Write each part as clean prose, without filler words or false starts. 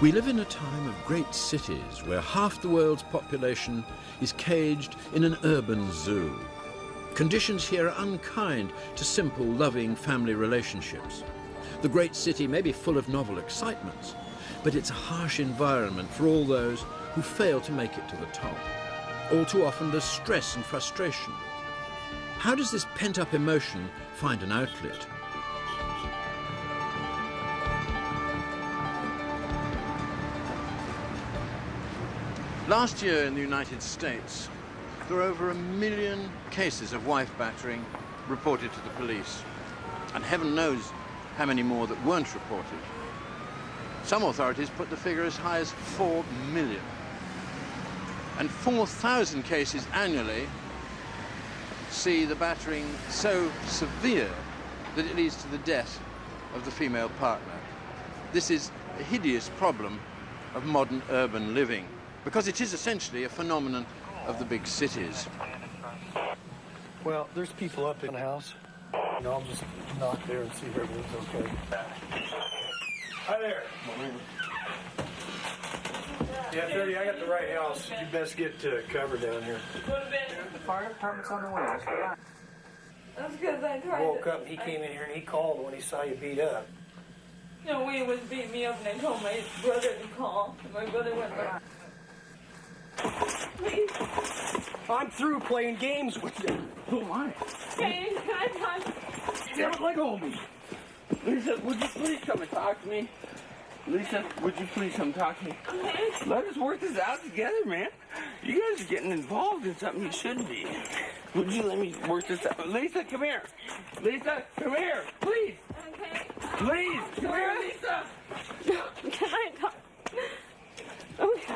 We live in a time of great cities where half the world's population is caged in an urban zoo. Conditions here are unkind to simple, loving family relationships. The great city may be full of novel excitements, but it's a harsh environment for all those who fail to make it to the top. All too often there's stress and frustration. How does this pent-up emotion find an outlet? Last year in the United States, there were over 1 million cases of wife battering reported to the police. And heaven knows how many more that weren't reported. Some authorities put the figure as high as 4 million. And 4,000 cases annually see the battering so severe that it leads to the death of the female partner. This is a hideous problem of modern urban living, because it is essentially a phenomenon of the big cities. Well, there's people up in the house. I'll just knock there and see if everything's okay. Hi there. Yeah, 30, I got the right house. You best get cover down here. The fire department's on the way. That's because I tried Woke up, he came in here and he called when he saw you beat up. You know, Wayne was beating me up and I told my brother to call. And my brother went back. Please. I'm through playing games with you. Who am I? Can I talk? You never let go of me. Lisa, would you please come and talk to me? Lisa, would you please come talk to me? Okay. Let us work this out together, man. You guys are getting involved in something you shouldn't be. Would you let me work this out? Lisa, come here. Lisa, come here, please. Okay. Please, come here, Lisa. Can I talk? Okay.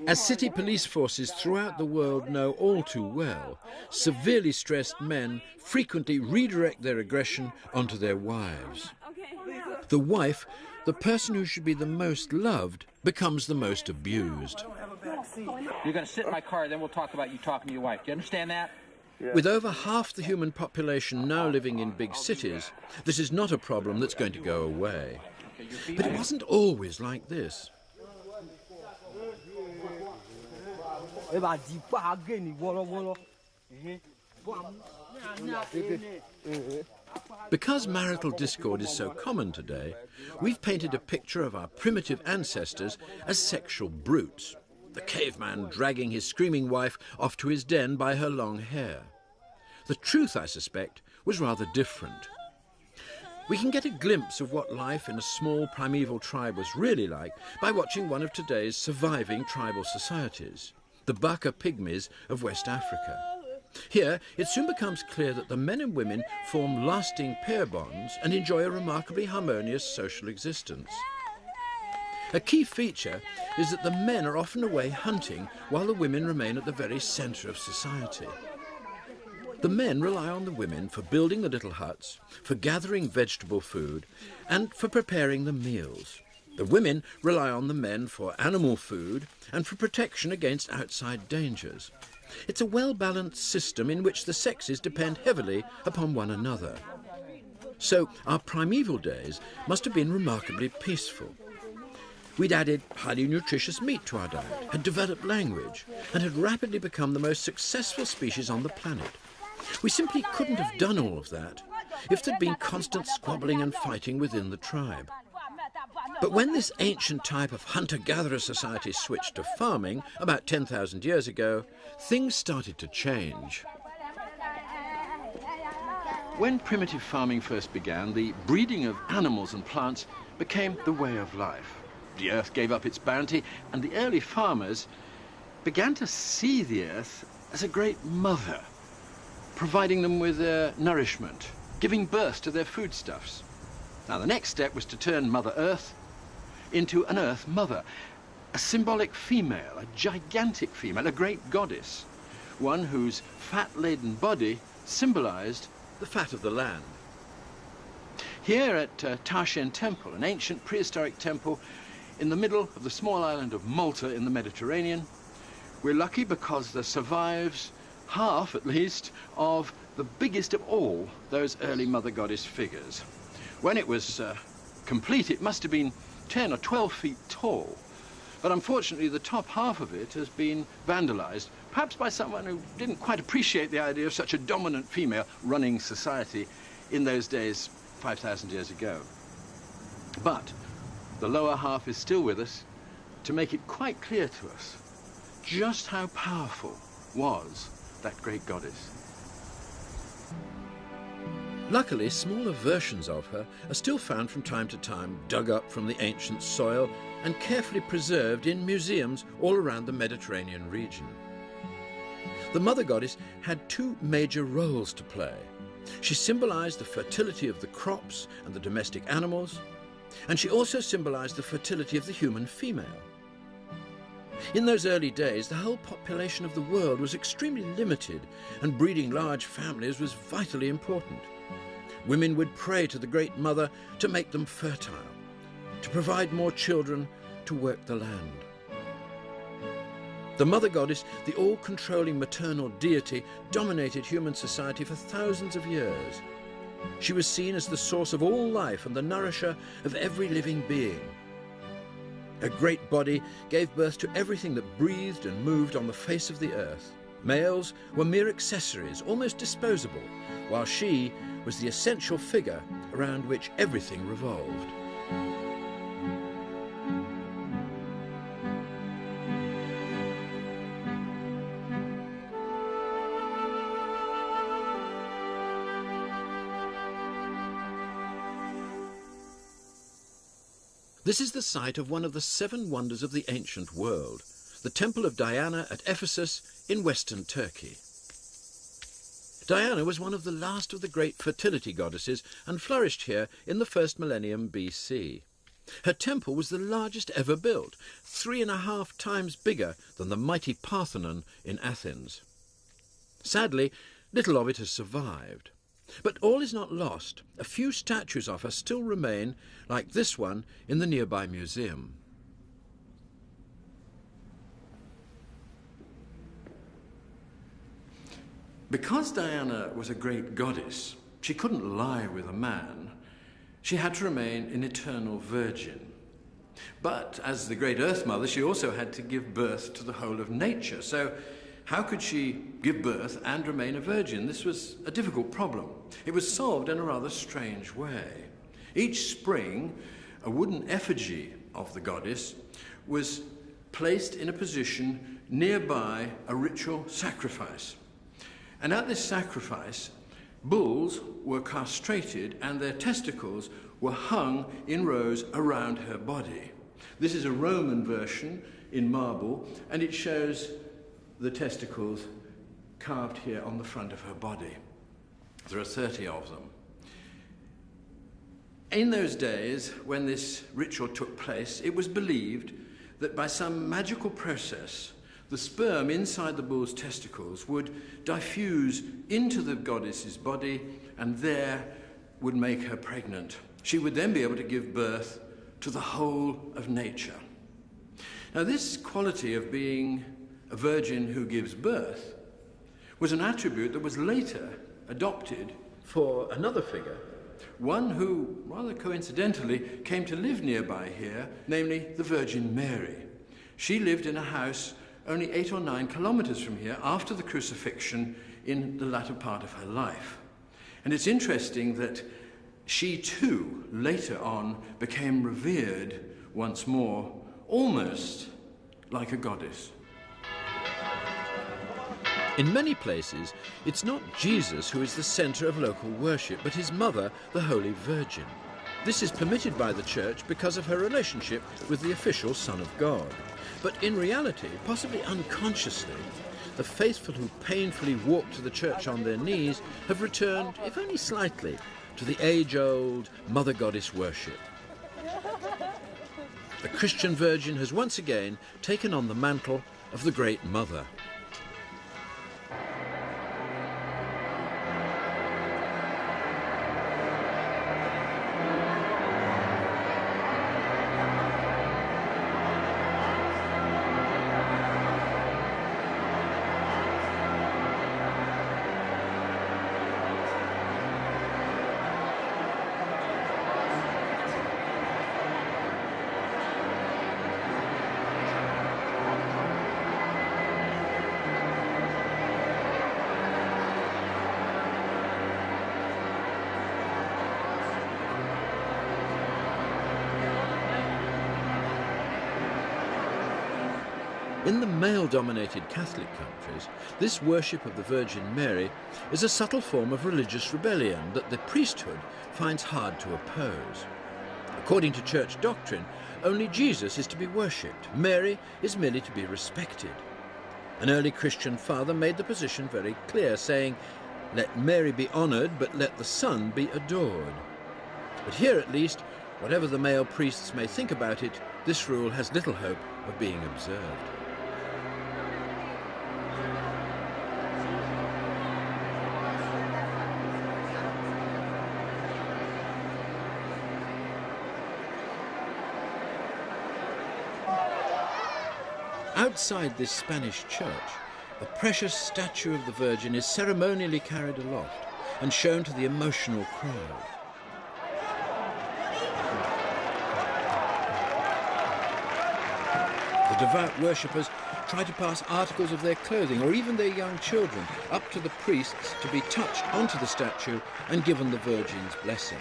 As city police forces throughout the world know all too well, severely stressed men frequently redirect their aggression onto their wives. Okay. The wife, the person who should be the most loved, becomes the most abused. You're going to sit in my car, then we'll talk about you talking to your wife. Do you understand that? With over half the human population now living in big cities, this is not a problem that's going to go away. But it wasn't always like this. Because marital discord is so common today, we've painted a picture of our primitive ancestors as sexual brutes. The caveman dragging his screaming wife off to his den by her long hair. The truth, I suspect, was rather different. We can get a glimpse of what life in a small primeval tribe was really like by watching one of today's surviving tribal societies, the Baka Pygmies of West Africa. Here, it soon becomes clear that the men and women form lasting pair bonds and enjoy a remarkably harmonious social existence. A key feature is that the men are often away hunting while the women remain at the very centre of society. The men rely on the women for building the little huts, for gathering vegetable food, and for preparing the meals. The women rely on the men for animal food and for protection against outside dangers. It's a well-balanced system in which the sexes depend heavily upon one another. So our primeval days must have been remarkably peaceful. We'd added highly nutritious meat to our diet, had developed language, and had rapidly become the most successful species on the planet. We simply couldn't have done all of that if there'd been constant squabbling and fighting within the tribe. But when this ancient type of hunter-gatherer society switched to farming about 10,000 years ago, things started to change. When primitive farming first began, the breeding of animals and plants became the way of life. The earth gave up its bounty, and the early farmers began to see the earth as a great mother, providing them with nourishment, giving birth to their foodstuffs. Now, the next step was to turn Mother Earth into an Earth Mother, a symbolic female, a gigantic female, a great goddess, one whose fat-laden body symbolized the fat of the land. Here at Tashen Temple, an ancient prehistoric temple in the middle of the small island of Malta in the Mediterranean, we're lucky because there survives half, at least, of the biggest of all those early Mother Goddess figures. When it was complete, it must have been 10 or 12 feet tall. But unfortunately, the top half of it has been vandalized, perhaps by someone who didn't quite appreciate the idea of such a dominant female running society in those days 5,000 years ago. But the lower half is still with us to make it quite clear to us just how powerful was that great goddess. Luckily, smaller versions of her are still found from time to time, dug up from the ancient soil and carefully preserved in museums all around the Mediterranean region. The mother goddess had two major roles to play. She symbolized the fertility of the crops and the domestic animals, and she also symbolized the fertility of the human female. In those early days, the whole population of the world was extremely limited, and breeding large families was vitally important. Women would pray to the Great Mother to make them fertile, to provide more children, to work the land. The mother goddess, the all-controlling maternal deity, dominated human society for thousands of years. She was seen as the source of all life and the nourisher of every living being. Her great body gave birth to everything that breathed and moved on the face of the earth. Males were mere accessories, almost disposable, while she was the essential figure around which everything revolved. This is the site of one of the 7 wonders of the ancient world, the Temple of Diana at Ephesus in western Turkey. Diana was one of the last of the great fertility goddesses and flourished here in the 1st millennium BC. Her temple was the largest ever built, 3.5 times bigger than the mighty Parthenon in Athens. Sadly, little of it has survived. But all is not lost. A few statues of her still remain, like this one in the nearby museum. Because Diana was a great goddess, she couldn't lie with a man. She had to remain an eternal virgin. But as the great Earth Mother, she also had to give birth to the whole of nature. So how could she give birth and remain a virgin? This was a difficult problem. It was solved in a rather strange way. Each spring, a wooden effigy of the goddess was placed in a position nearby a ritual sacrifice. And at this sacrifice, bulls were castrated and their testicles were hung in rows around her body. This is a Roman version in marble, and it shows the testicles carved here on the front of her body. There are 30 of them. In those days, when this ritual took place, it was believed that by some magical process, the sperm inside the bull's testicles would diffuse into the goddess's body and there would make her pregnant. She would then be able to give birth to the whole of nature. Now, this quality of being a virgin who gives birth was an attribute that was later adopted for another figure, one who, rather coincidentally, came to live nearby here, namely the Virgin Mary. She lived in a house only 8 or 9 kilometers from here after the crucifixion in the latter part of her life. And it's interesting that she too, later on, became revered once more, almost like a goddess. In many places, it's not Jesus who is the center of local worship, but his mother, the Holy Virgin. This is permitted by the Church because of her relationship with the official Son of God. But in reality, possibly unconsciously, the faithful who painfully walk to the church on their knees have returned, if only slightly, to the age-old Mother Goddess worship. The Christian Virgin has once again taken on the mantle of the Great Mother. In the male-dominated Catholic countries, this worship of the Virgin Mary is a subtle form of religious rebellion that the priesthood finds hard to oppose. According to church doctrine, only Jesus is to be worshipped. Mary is merely to be respected. An early Christian father made the position very clear, saying, "Let Mary be honoured, but let the Son be adored." But here at least, whatever the male priests may think about it, this rule has little hope of being observed. Outside this Spanish church, a precious statue of the Virgin is ceremonially carried aloft and shown to the emotional crowd. The devout worshippers try to pass articles of their clothing or even their young children up to the priests to be touched onto the statue and given the Virgin's blessing.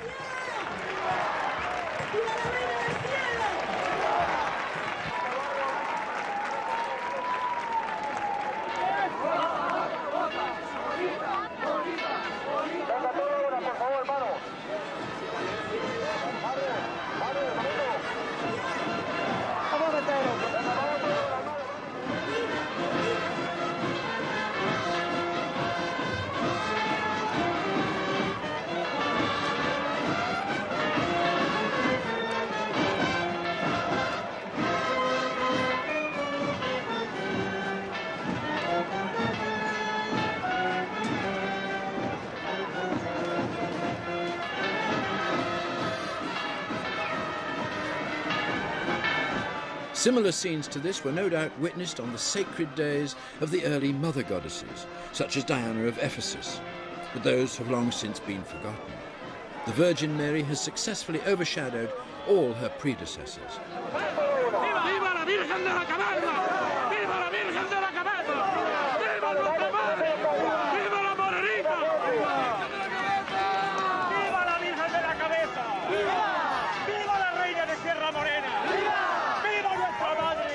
Similar scenes to this were no doubt witnessed on the sacred days of the early mother goddesses, such as Diana of Ephesus, but those have long since been forgotten. The Virgin Mary has successfully overshadowed all her predecessors. ¡Viva la Virgen de la Caverna! ¡Viva la Virgen de la Caverna! ¡Viva nuestra madre! ¡Viva la morenita! ¡Viva la Virgen de la Cabeza! ¡Viva la Reina de Sierra Morena! ¡Viva nuestra madre!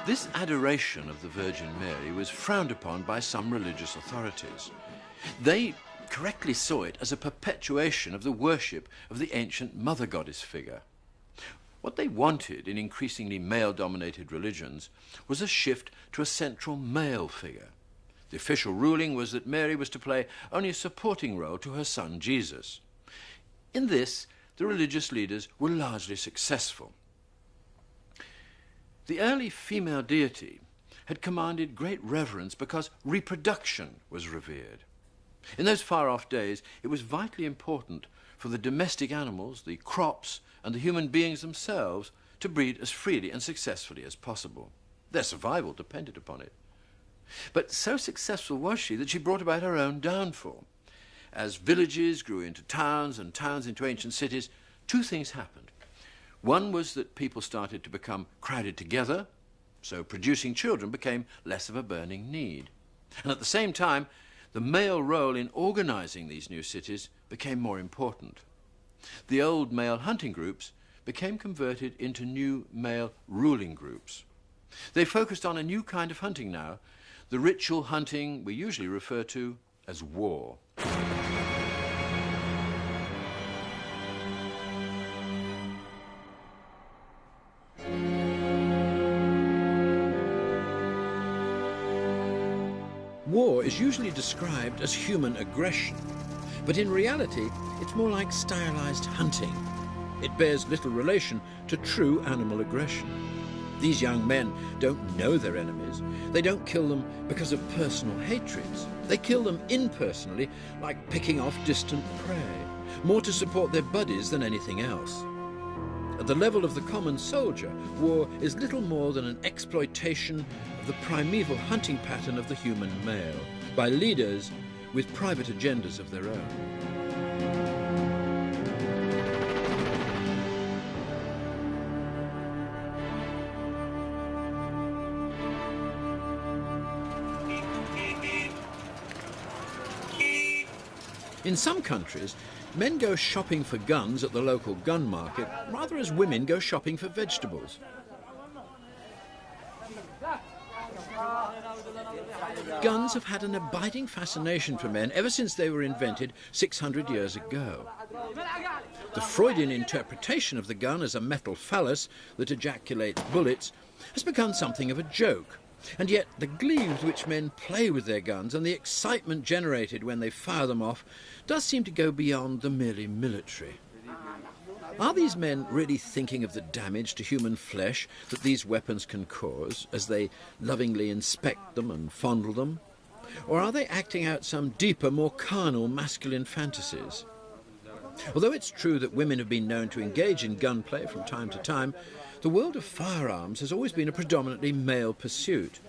This adoration of the Virgin Mary was frowned upon by some religious authorities. They correctly saw it as a perpetuation of the worship of the ancient mother goddess figure. What they wanted in increasingly male-dominated religions was a shift to a central male figure. The official ruling was that Mary was to play only a supporting role to her son Jesus. In this, the religious leaders were largely successful. The early female deity had commanded great reverence because reproduction was revered. In those far-off days, it was vitally important for the domestic animals, the crops, and the human beings themselves to breed as freely and successfully as possible. Their survival depended upon it. But so successful was she that she brought about her own downfall. As villages grew into towns and towns into ancient cities, two things happened. One was that people started to become crowded together, so producing children became less of a burning need. And at the same time, the male role in organizing these new cities became more important. The old male hunting groups became converted into new male ruling groups. They focused on a new kind of hunting now, the ritual hunting we usually refer to as war. War is usually described as human aggression, but in reality, it's more like stylized hunting. It bears little relation to true animal aggression. These young men don't know their enemies. They don't kill them because of personal hatreds. They kill them impersonally, like picking off distant prey, more to support their buddies than anything else. At the level of the common soldier, war is little more than an exploitation of the primeval hunting pattern of the human male by leaders with private agendas of their own. In some countries, men go shopping for guns at the local gun market rather as women go shopping for vegetables. Guns have had an abiding fascination for men ever since they were invented 600 years ago. The Freudian interpretation of the gun as a metal phallus that ejaculates bullets has become something of a joke. And yet the glee with which men play with their guns and the excitement generated when they fire them off does seem to go beyond the merely military. Are these men really thinking of the damage to human flesh that these weapons can cause as they lovingly inspect them and fondle them? Or are they acting out some deeper, more carnal masculine fantasies? Although it's true that women have been known to engage in gunplay from time to time, the world of firearms has always been a predominantly male pursuit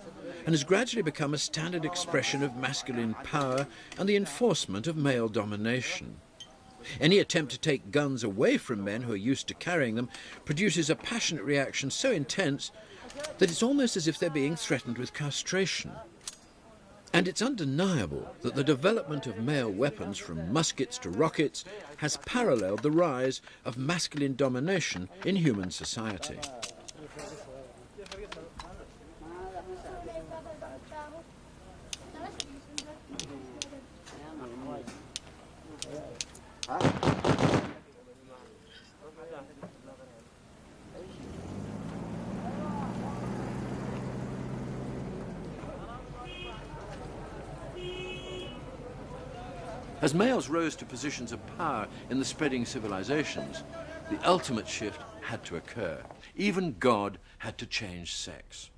and has gradually become a standard expression of masculine power and the enforcement of male domination. Any attempt to take guns away from men who are used to carrying them produces a passionate reaction so intense that it's almost as if they're being threatened with castration. And it's undeniable that the development of male weapons from muskets to rockets has paralleled the rise of masculine domination in human society. As males rose to positions of power in the spreading civilizations, the ultimate shift had to occur. Even God had to change sex.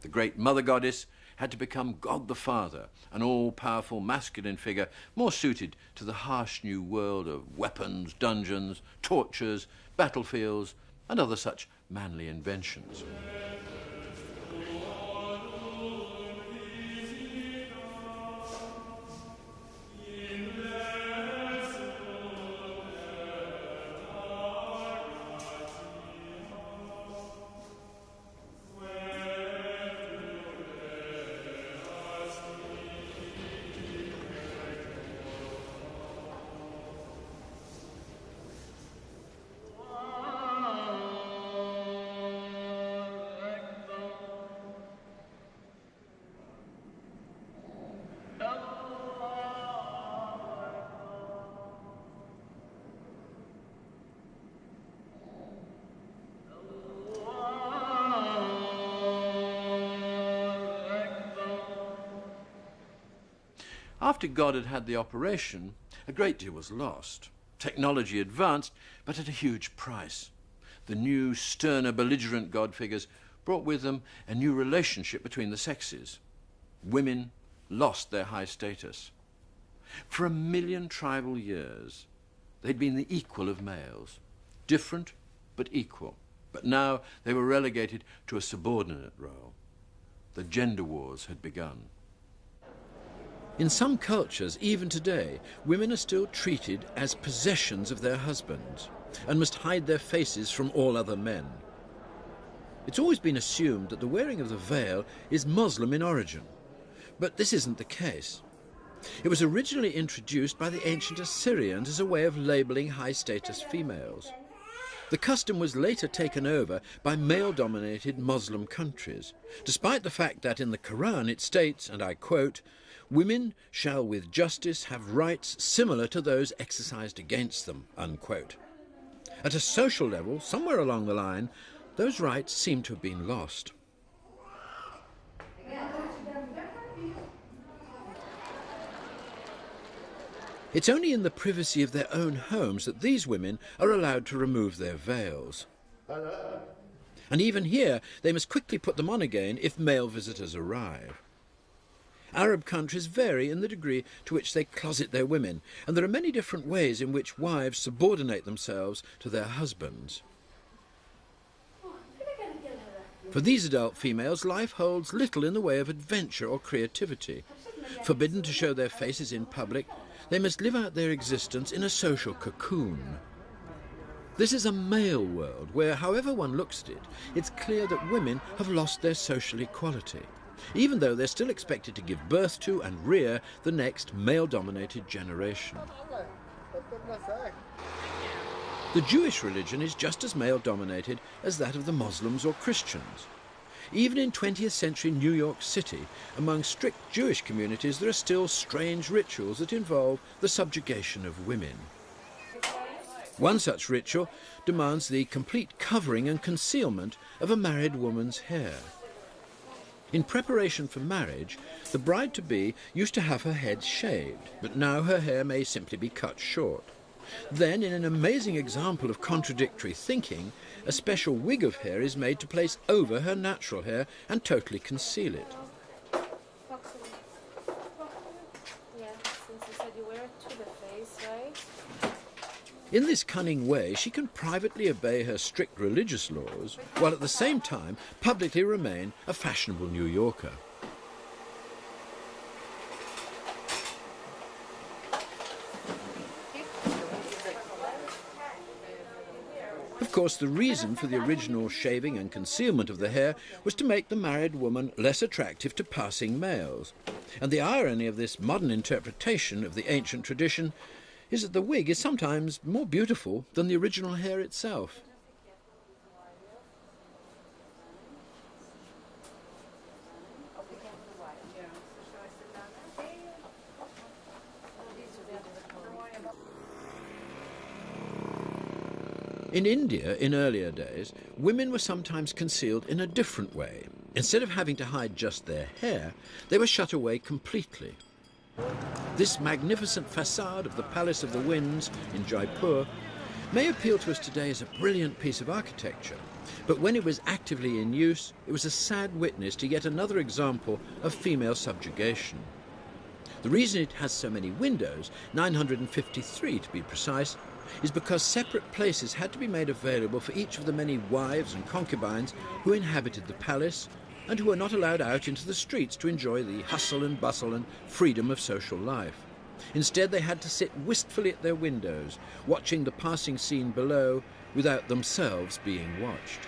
The great mother goddess had to become God the Father, an all-powerful masculine figure more suited to the harsh new world of weapons, dungeons, tortures, battlefields, and other such manly inventions. After God had had the operation, a great deal was lost. Technology advanced, but at a huge price. The new, sterner, belligerent God figures brought with them a new relationship between the sexes. Women lost their high status. For 1 million tribal years, they'd been the equal of males. Different, but equal. But now they were relegated to a subordinate role. The gender wars had begun. In some cultures, even today, women are still treated as possessions of their husbands and must hide their faces from all other men. It's always been assumed that the wearing of the veil is Muslim in origin, but this isn't the case. It was originally introduced by the ancient Assyrians as a way of labelling high-status females. The custom was later taken over by male-dominated Muslim countries, despite the fact that in the Quran it states, and I quote, "Women shall with justice have rights similar to those exercised against them," unquote. At a social level, somewhere along the line, those rights seem to have been lost. It's only in the privacy of their own homes that these women are allowed to remove their veils. And even here they must quickly put them on again if male visitors arrive. Arab countries vary in the degree to which they closet their women, and there are many different ways in which wives subordinate themselves to their husbands. For these adult females, life holds little in the way of adventure or creativity. Forbidden to show their faces in public, they must live out their existence in a social cocoon. This is a male world where, however one looks at it, it's clear that women have lost their social equality, even though they're still expected to give birth to and rear the next male-dominated generation. The Jewish religion is just as male-dominated as that of the Muslims or Christians. Even in 20th century New York City, among strict Jewish communities, there are still strange rituals that involve the subjugation of women. One such ritual demands the complete covering and concealment of a married woman's hair. In preparation for marriage, the bride-to-be used to have her head shaved, but now her hair may simply be cut short. Then, in an amazing example of contradictory thinking, a special wig of hair is made to place over her natural hair and totally conceal it. In this cunning way, she can privately obey her strict religious laws, while at the same time publicly remain a fashionable New Yorker. Of course, the reason for the original shaving and concealment of the hair was to make the married woman less attractive to passing males. And the irony of this modern interpretation of the ancient tradition is that the wig is sometimes more beautiful than the original hair itself. In India, in earlier days, women were sometimes concealed in a different way. Instead of having to hide just their hair, they were shut away completely. This magnificent facade of the Palace of the Winds in Jaipur may appeal to us today as a brilliant piece of architecture, but when it was actively in use, it was a sad witness to yet another example of female subjugation. The reason it has so many windows, 953 to be precise, is because separate places had to be made available for each of the many wives and concubines who inhabited the palace and who were not allowed out into the streets to enjoy the hustle and bustle and freedom of social life. Instead, they had to sit wistfully at their windows, watching the passing scene below without themselves being watched.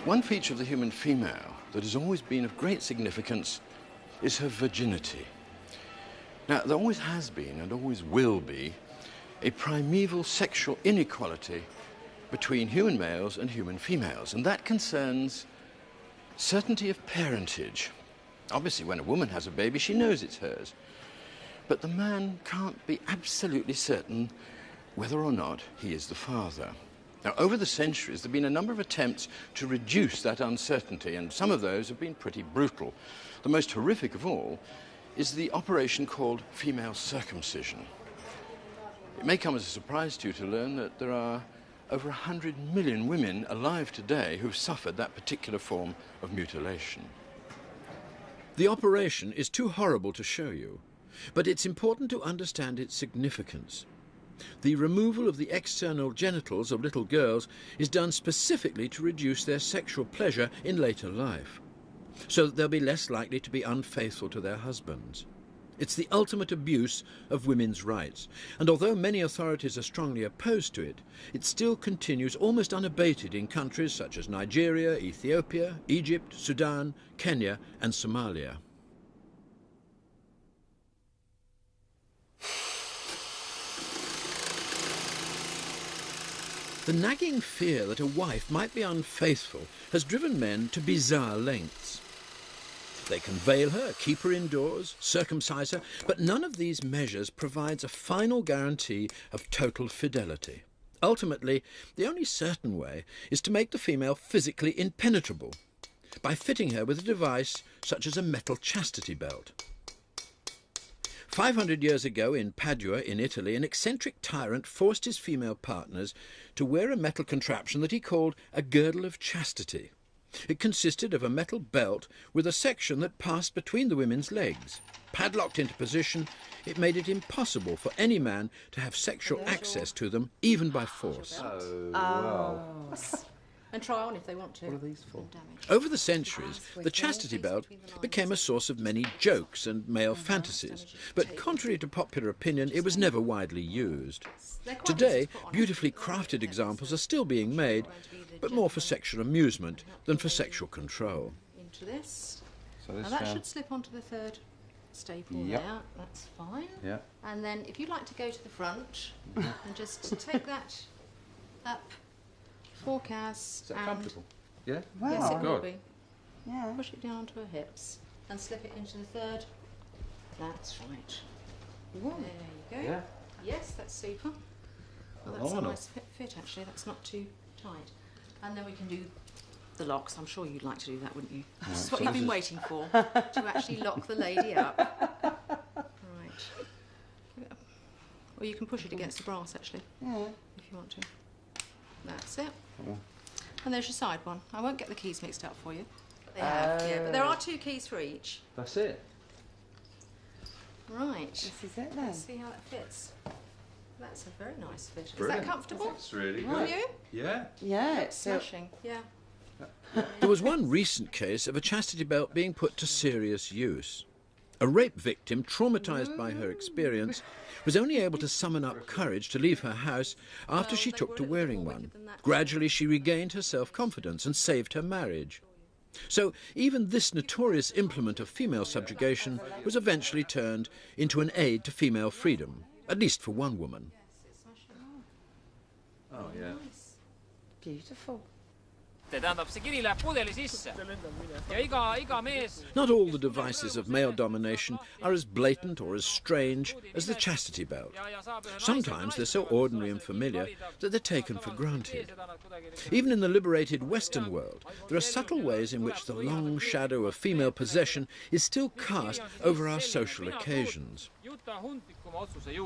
One feature of the human female that has always been of great significance is her virginity. Now, there always has been and always will be a primeval sexual inequality between human males and human females, and that concerns certainty of parentage. Obviously, when a woman has a baby, she knows it's hers. But the man can't be absolutely certain whether or not he is the father. Now, over the centuries, there have been a number of attempts to reduce that uncertainty, and some of those have been pretty brutal. The most horrific of all is the operation called female circumcision. It may come as a surprise to you to learn that there are over 100 million women alive today who've suffered that particular form of mutilation. The operation is too horrible to show you, but it's important to understand its significance. The removal of the external genitals of little girls is done specifically to reduce their sexual pleasure in later life, so that they'll be less likely to be unfaithful to their husbands. It's the ultimate abuse of women's rights, and although many authorities are strongly opposed to it, it still continues almost unabated in countries such as Nigeria, Ethiopia, Egypt, Sudan, Kenya, and Somalia. The nagging fear that a wife might be unfaithful has driven men to bizarre lengths. They can veil her, keep her indoors, circumcise her, but none of these measures provides a final guarantee of total fidelity. Ultimately, the only certain way is to make the female physically impenetrable by fitting her with a device such as a metal chastity belt. 500 years ago in Padua in Italy, an eccentric tyrant forced his female partners to wear a metal contraption that he called a girdle of chastity. It consisted of a metal belt with a section that passed between the women's legs. Padlocked into position, it made it impossible for any man to have sexual access to them, even by force. And try on if they want to. What are these for? Over the centuries, the chastity belt became a source of many jokes and male fantasies, but contrary to popular opinion, it was never widely used. Today, beautifully crafted examples are still being made, but more for sexual amusement than for sexual control. Into this. So this now that should slip onto the third staple there. That's fine. Yeah. And then if you'd like to go to the front and just take that up. Forecast. Is that comfortable? Yeah? Wow. Yes, it will be. Yeah. Push it down onto her hips and slip it into the third. That's right. Ooh. There you go. Yeah. Yes, that's super. Well, that's a nice fit actually. That's not too tight. And then we can do the locks. I'm sure you'd like to do that, wouldn't you? Yeah. This is what you've been waiting for, to actually lock the lady up. Right. Or you can push it against the brass actually, if you want to. That's it. And there's your side one. I won't get the keys mixed up for you. But they have, yeah, but there are 2 keys for each. That's it. Right. This is it then. Let's see how it fits. That's a very nice fit. Brilliant. Is that comfortable? It's really For good. you? Yeah. Yeah, it's Smashing. Yeah. There was one recent case of a chastity belt being put to serious use. A rape victim, traumatised by her experience, was only able to summon up courage to leave her house after she took to wearing one. Gradually she regained her self-confidence and saved her marriage. So even this notorious implement of female subjugation was eventually turned into an aid to female freedom, at least for one woman. Oh, yeah. beautiful. Not all the devices of male domination are as blatant or as strange as the chastity belt. Sometimes they're so ordinary and familiar that they're taken for granted. Even in the liberated Western world, there are subtle ways in which the long shadow of female possession is still cast over our social occasions.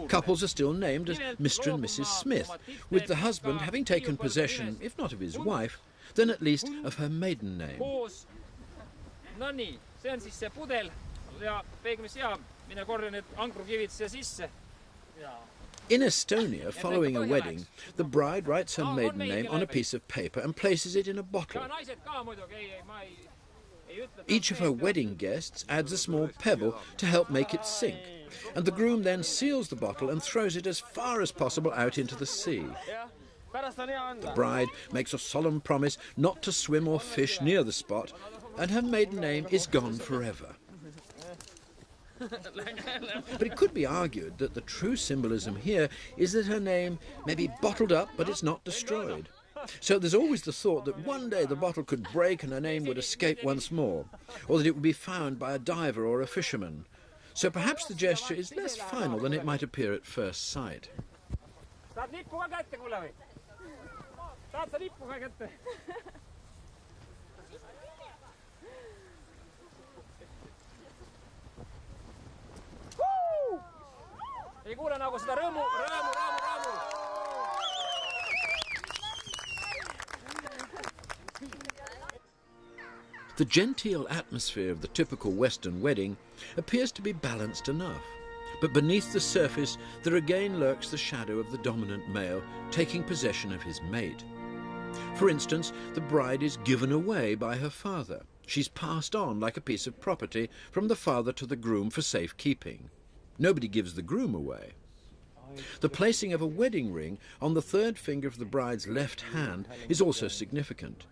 Couples are still named as Mr. and Mrs. Smith, with the husband having taken possession, if not of his wife, then at least of her maiden name. In Estonia, following a wedding, the bride writes her maiden name on a piece of paper and places it in a bottle. Each of her wedding guests adds a small pebble to help make it sink, and the groom then seals the bottle and throws it as far as possible out into the sea. The bride makes a solemn promise not to swim or fish near the spot, and her maiden name is gone forever. But it could be argued that the true symbolism here is that her name may be bottled up, but it's not destroyed. So there's always the thought that one day the bottle could break and her name would escape once more, or that it would be found by a diver or a fisherman. So perhaps the gesture is less final than it might appear at first sight. The genteel atmosphere of the typical Western wedding appears to be balanced enough, but beneath the surface there again lurks the shadow of the dominant male taking possession of his mate. For instance, the bride is given away by her father. She's passed on like a piece of property from the father to the groom for safekeeping. Nobody gives the groom away. The placing of a wedding ring on the third finger of the bride's left hand is also significant.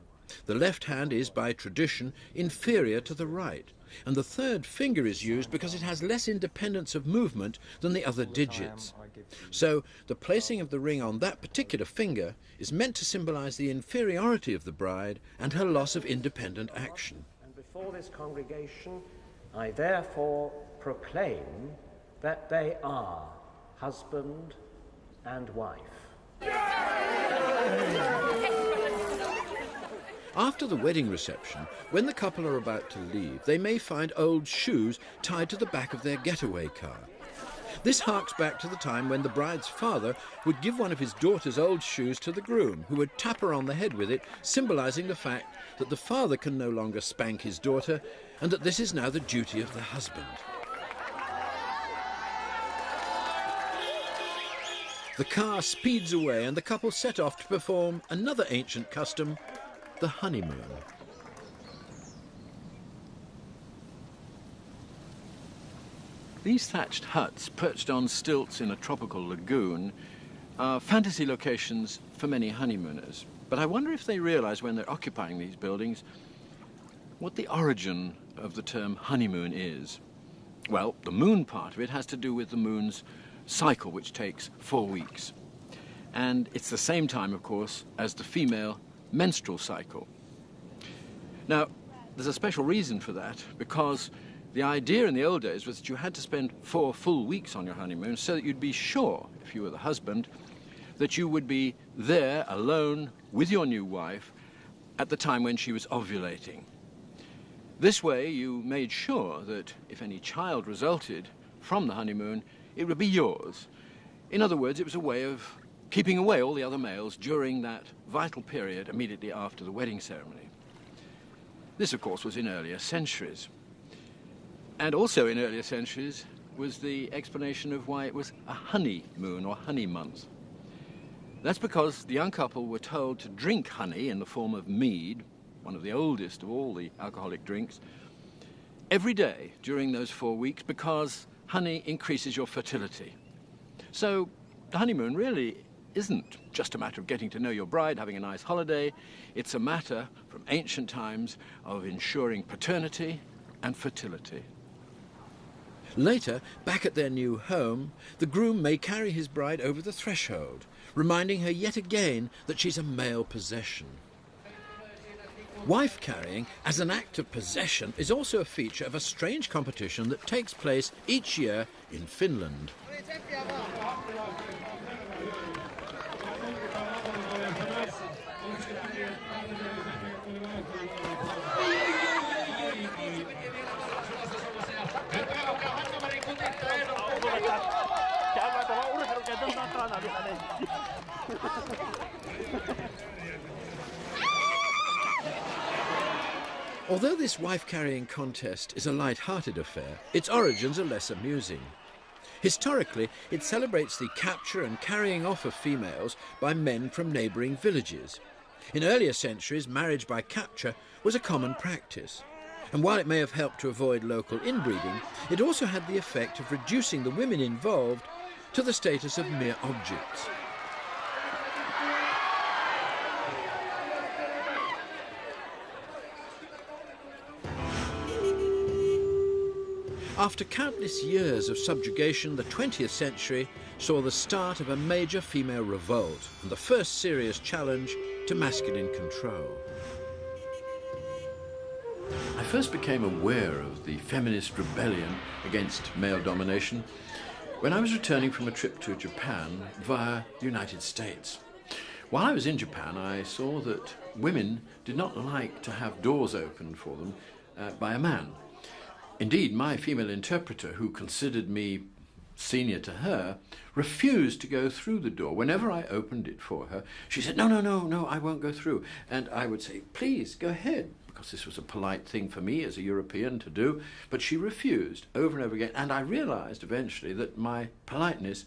The left hand is, by tradition, inferior to the right, and the third finger is used because it has less independence of movement than the other digits. So the placing of the ring on that particular finger is meant to symbolize the inferiority of the bride and her loss of independent action. And before this congregation, I therefore proclaim that they are husband and wife. After the wedding reception, when the couple are about to leave, they may find old shoes tied to the back of their getaway car. This harks back to the time when the bride's father would give one of his daughter's old shoes to the groom, who would tap her on the head with it, symbolising the fact that the father can no longer spank his daughter and that this is now the duty of the husband. The car speeds away and the couple set off to perform another ancient custom, the honeymoon. These thatched huts perched on stilts in a tropical lagoon are fantasy locations for many honeymooners. But I wonder if they realise when they're occupying these buildings what the origin of the term honeymoon is. Well, the moon part of it has to do with the moon's cycle, which takes 4 weeks. And it's the same time, of course, as the female menstrual cycle. Now, there's a special reason for that, because the idea in the old days was that you had to spend 4 full weeks on your honeymoon so that you'd be sure, if you were the husband, that you would be there alone with your new wife at the time when she was ovulating. This way you made sure that if any child resulted from the honeymoon, it would be yours. In other words, it was a way of keeping away all the other males during that vital period immediately after the wedding ceremony. This, of course, was in earlier centuries. And also in earlier centuries was the explanation of why it was a honeymoon or honey month. That's because the young couple were told to drink honey in the form of mead, one of the oldest of all the alcoholic drinks, every day during those 4 weeks, because honey increases your fertility. So the honeymoon really isn't just a matter of getting to know your bride, having a nice holiday. It's a matter, from ancient times, of ensuring paternity and fertility. Later, back at their new home, the groom may carry his bride over the threshold, reminding her yet again that she's a male possession. Wife carrying as an act of possession is also a feature of a strange competition that takes place each year in Finland. Although this wife-carrying contest is a light-hearted affair, its origins are less amusing. Historically, it celebrates the capture and carrying off of females by men from neighbouring villages. In earlier centuries, marriage by capture was a common practice. And while it may have helped to avoid local inbreeding, it also had the effect of reducing the women involved to the status of mere objects. After countless years of subjugation, the 20th century saw the start of a major female revolt and the first serious challenge to masculine control. I first became aware of the feminist rebellion against male domination when I was returning from a trip to Japan via the United States. While I was in Japan, I saw that women did not like to have doors opened for them by a man. Indeed, my female interpreter, who considered me senior to her, refused to go through the door. Whenever I opened it for her, she said, no, I won't go through. And I would say, please, go ahead, because this was a polite thing for me as a European to do. But she refused over and over again. And I realized eventually that my politeness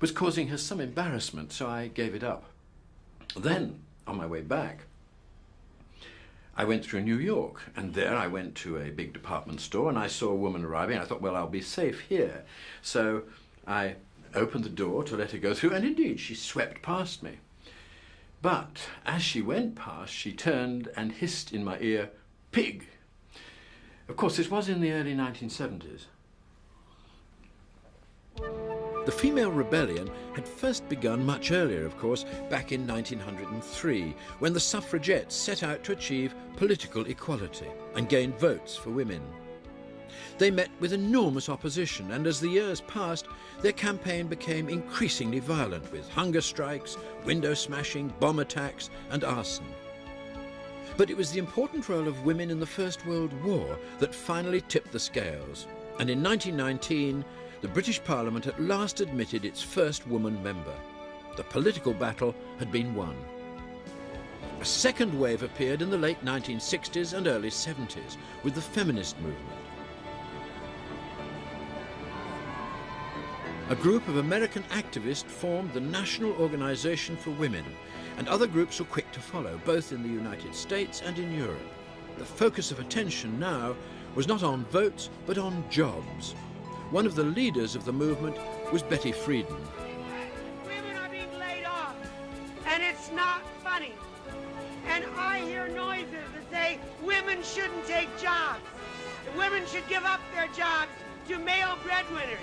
was causing her some embarrassment, so I gave it up. Then, on my way back, I went through New York, and there I went to a big department store, and I saw a woman arriving. I thought, well, I'll be safe here. So I opened the door to let her go through, and indeed, she swept past me. But as she went past, she turned and hissed in my ear, "Pig!" Of course, this was in the early 1970s. The female rebellion had first begun much earlier, of course, back in 1903, when the suffragettes set out to achieve political equality and gain votes for women. They met with enormous opposition, and as the years passed, their campaign became increasingly violent, with hunger strikes, window smashing, bomb attacks, and arson. But it was the important role of women in the First World War that finally tipped the scales, and in 1919, the British Parliament at last admitted its first woman member. The political battle had been won. A second wave appeared in the late 1960s and early 70s with the feminist movement. A group of American activists formed the National Organization for Women, and other groups were quick to follow, both in the United States and in Europe. The focus of attention now was not on votes, but on jobs. One of the leaders of the movement was Betty Friedan. Women are being laid off, and it's not funny. And I hear noises that say women shouldn't take jobs. The women should give up their jobs to male breadwinners.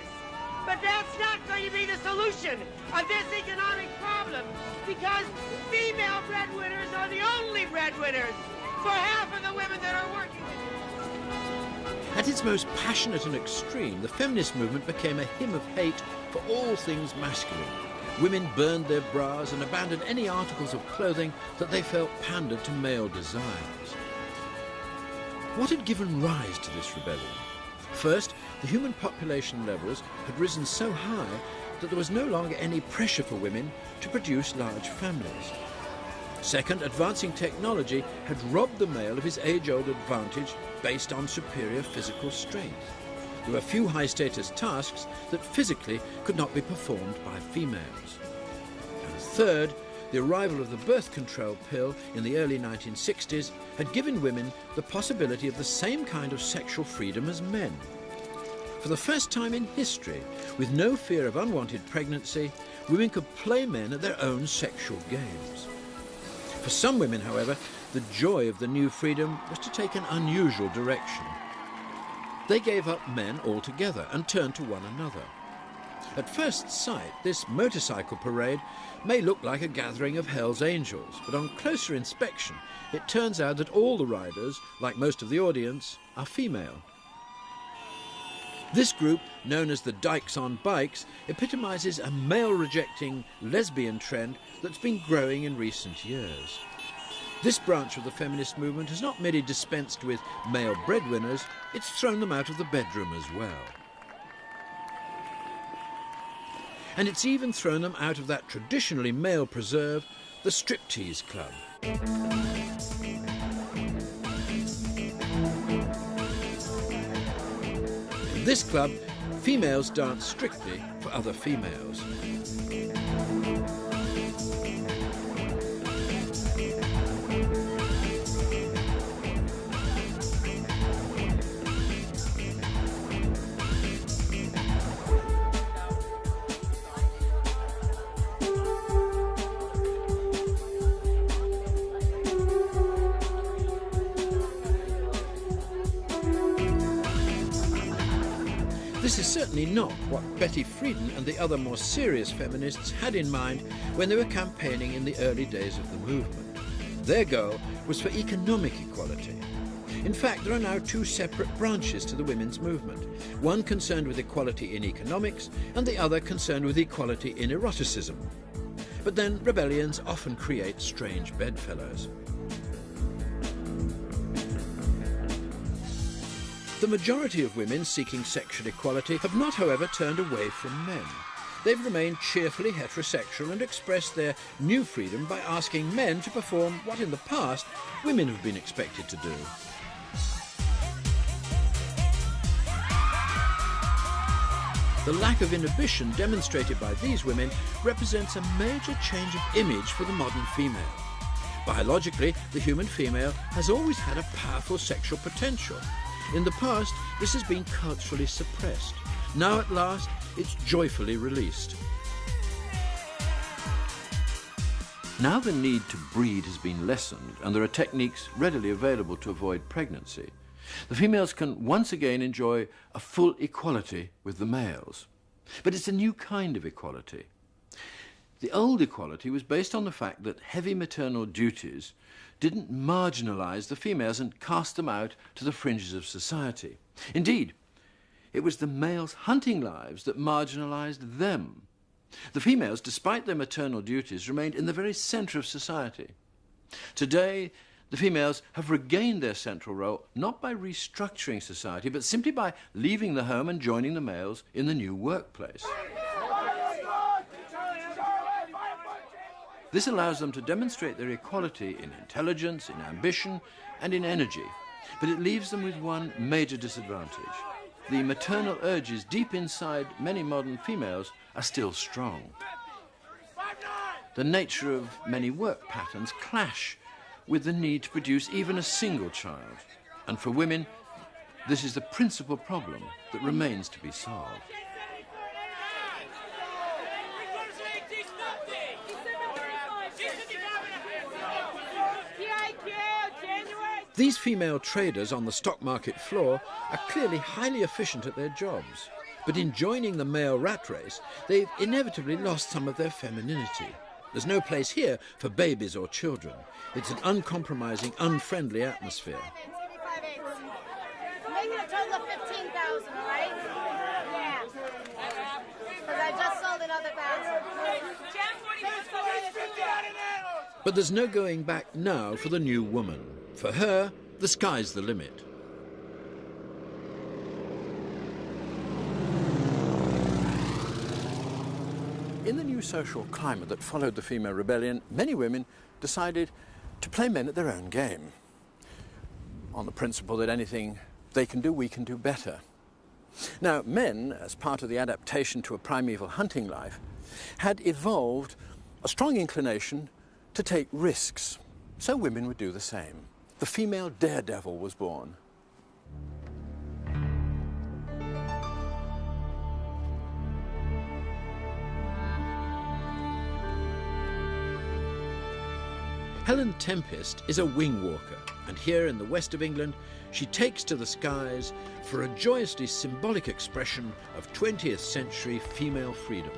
But that's not going to be the solution of this economic problem, because female breadwinners are the only breadwinners for half of the women that are working. At its most passionate and extreme, the feminist movement became a hymn of hate for all things masculine. Women burned their bras and abandoned any articles of clothing that they felt pandered to male desires. What had given rise to this rebellion? First, the human population levels had risen so high that there was no longer any pressure for women to produce large families. Second, advancing technology had robbed the male of his age-old advantage based on superior physical strength. There were few high-status tasks that physically could not be performed by females. And third, the arrival of the birth control pill in the early 1960s had given women the possibility of the same kind of sexual freedom as men. For the first time in history, with no fear of unwanted pregnancy, women could play men at their own sexual games. For some women, however, the joy of the new freedom was to take an unusual direction. They gave up men altogether and turned to one another. At first sight, this motorcycle parade may look like a gathering of Hell's Angels, but on closer inspection, it turns out that all the riders, like most of the audience, are female. This group, known as the Dykes on Bikes, epitomizes a male-rejecting lesbian trend that's been growing in recent years. This branch of the feminist movement has not merely dispensed with male breadwinners, it's thrown them out of the bedroom as well. And it's even thrown them out of that traditionally male preserve, the striptease club. In this club, females dance strictly for other females. This is certainly not what Betty Friedan and the other more serious feminists had in mind when they were campaigning in the early days of the movement. Their goal was for economic equality. In fact, there are now two separate branches to the women's movement, one concerned with equality in economics and the other concerned with equality in eroticism. But then rebellions often create strange bedfellows. The majority of women seeking sexual equality have not, however, turned away from men. They've remained cheerfully heterosexual and expressed their new freedom by asking men to perform what in the past women have been expected to do. The lack of inhibition demonstrated by these women represents a major change of image for the modern female. Biologically, the human female has always had a powerful sexual potential. In the past, this has been culturally suppressed. Now, at last, it's joyfully released. Now the need to breed has been lessened, and there are techniques readily available to avoid pregnancy. The females can once again enjoy a full equality with the males. But it's a new kind of equality. The old equality was based on the fact that heavy maternal duties didn't marginalise the females and cast them out to the fringes of society. Indeed, it was the males' hunting lives that marginalised them. The females, despite their maternal duties, remained in the very centre of society. Today, The females have regained their central role not by restructuring society, but simply by leaving the home and joining the males in the new workplace. This allows them to demonstrate their equality in intelligence, in ambition, and in energy. But it leaves them with one major disadvantage. The maternal urges deep inside many modern females are still strong. The nature of many work patterns clash with the need to produce even a single child. And for women, this is the principal problem that remains to be solved. These female traders on the stock market floor are clearly highly efficient at their jobs. But in joining the male rat race, they've inevitably lost some of their femininity. There's no place here for babies or children. It's an uncompromising, unfriendly atmosphere. Make it a total of 15,000, all right? Yeah. Because I just sold another 1,000. But there's no going back now for the new woman. For her, the sky's the limit. In the new social climate that followed the female rebellion, many women decided to play men at their own game, on the principle that anything they can do, we can do better. Now, men, as part of the adaptation to a primeval hunting life, had evolved a strong inclination to take risks, so women would do the same. The female daredevil was born. Helen Tempest is a wing walker, and here in the west of England, she takes to the skies for a joyously symbolic expression of 20th century female freedom.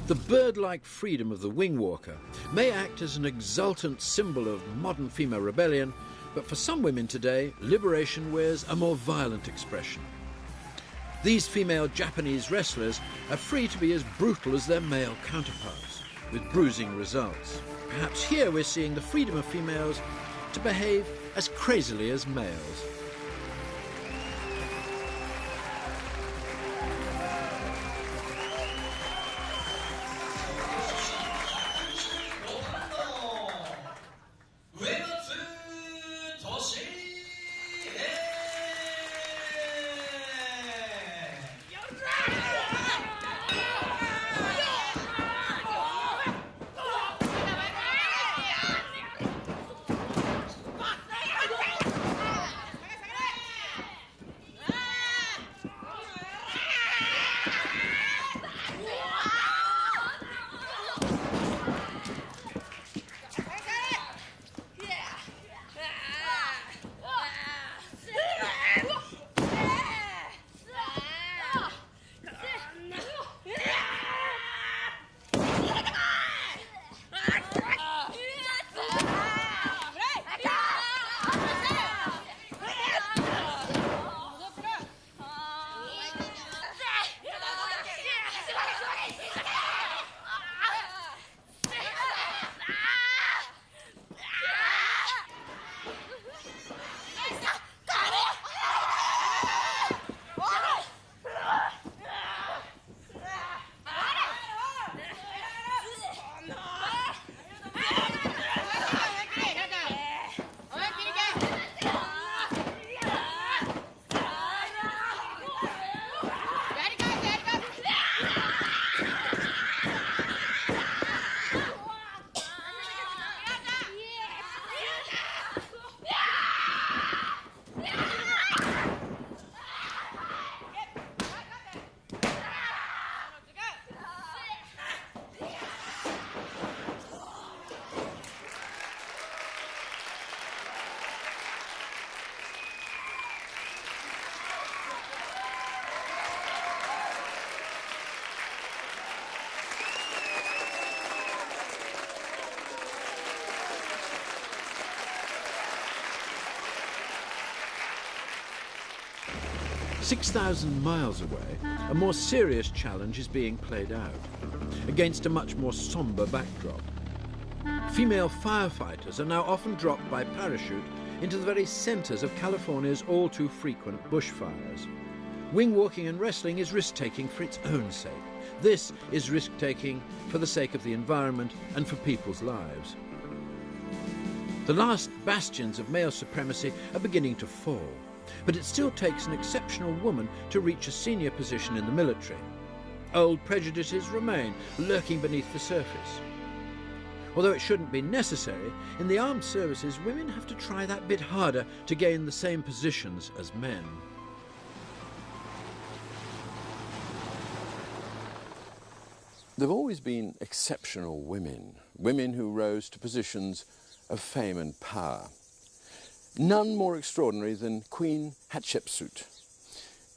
The bird-like freedom of the wing walker may act as an exultant symbol of modern female rebellion, but for some women today, liberation wears a more violent expression. These female Japanese wrestlers are free to be as brutal as their male counterparts, with bruising results. Perhaps here we're seeing the freedom of females to behave as crazily as males. "6,000 miles away, a more serious challenge is being played out, against a much more sombre backdrop. Female firefighters are now often dropped by parachute into the very centres of California's all too frequent bushfires. Wing walking and wrestling is risk-taking for its own sake. This is risk-taking for the sake of the environment and for people's lives. The last bastions of male supremacy are beginning to fall. But it still takes an exceptional woman to reach a senior position in the military. Old prejudices remain lurking beneath the surface. Although it shouldn't be necessary, in the armed services women have to try that bit harder to gain the same positions as men. There have always been exceptional women, women who rose to positions of fame and power. None more extraordinary than Queen Hatshepsut,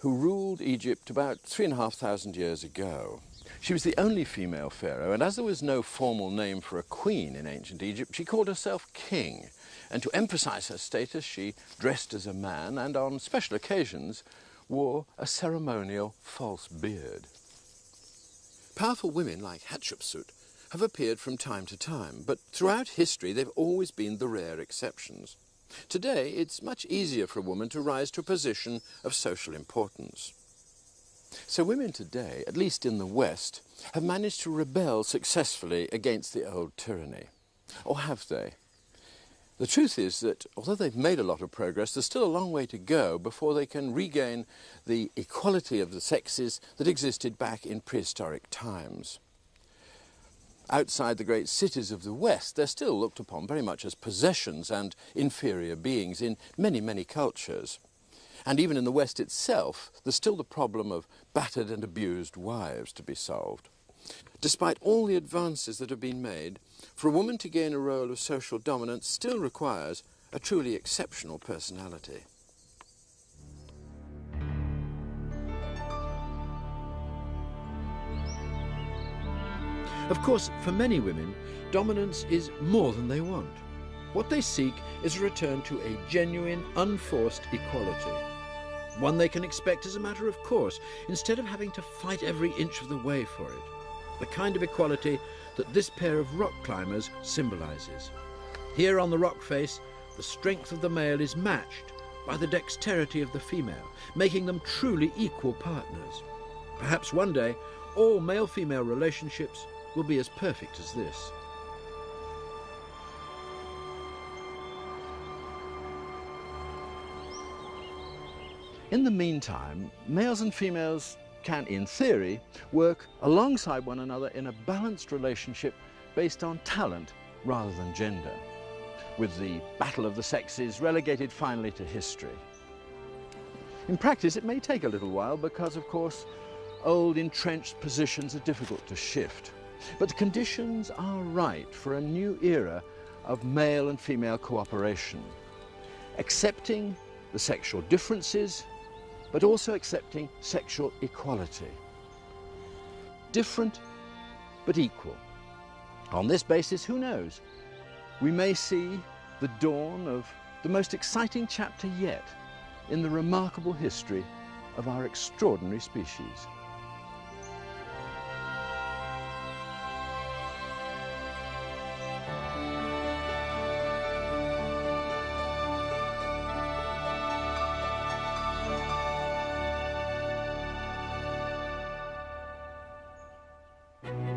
who ruled Egypt about 3,500 years ago. She was the only female pharaoh, and as there was no formal name for a queen in ancient Egypt, she called herself king. And to emphasize her status, she dressed as a man and on special occasions wore a ceremonial false beard. Powerful women like Hatshepsut have appeared from time to time, but throughout history they've always been the rare exceptions. Today, it's much easier for a woman to rise to a position of social importance. So women today, at least in the West, have managed to rebel successfully against the old tyranny. Or have they? The truth is that, although they've made a lot of progress, there's still a long way to go before they can regain the equality of the sexes that existed back in prehistoric times. Outside the great cities of the West, they're still looked upon very much as possessions and inferior beings in many, many cultures. And even in the West itself, there's still the problem of battered and abused wives to be solved. Despite all the advances that have been made, for a woman to gain a role of social dominance still requires a truly exceptional personality. Of course, for many women, dominance is more than they want. What they seek is a return to a genuine, unforced equality. One they can expect as a matter of course, instead of having to fight every inch of the way for it. The kind of equality that this pair of rock climbers symbolises. Here on the rock face, the strength of the male is matched by the dexterity of the female, making them truly equal partners. Perhaps one day, all male-female relationships will be as perfect as this. In the meantime, males and females can, in theory, work alongside one another in a balanced relationship based on talent rather than gender, with the battle of the sexes relegated finally to history. In practice, it may take a little while because, of course, old entrenched positions are difficult to shift. But the conditions are right for a new era of male and female cooperation, accepting the sexual differences, but also accepting sexual equality. Different, but equal. On this basis, who knows? We may see the dawn of the most exciting chapter yet in the remarkable history of our extraordinary species. Bye.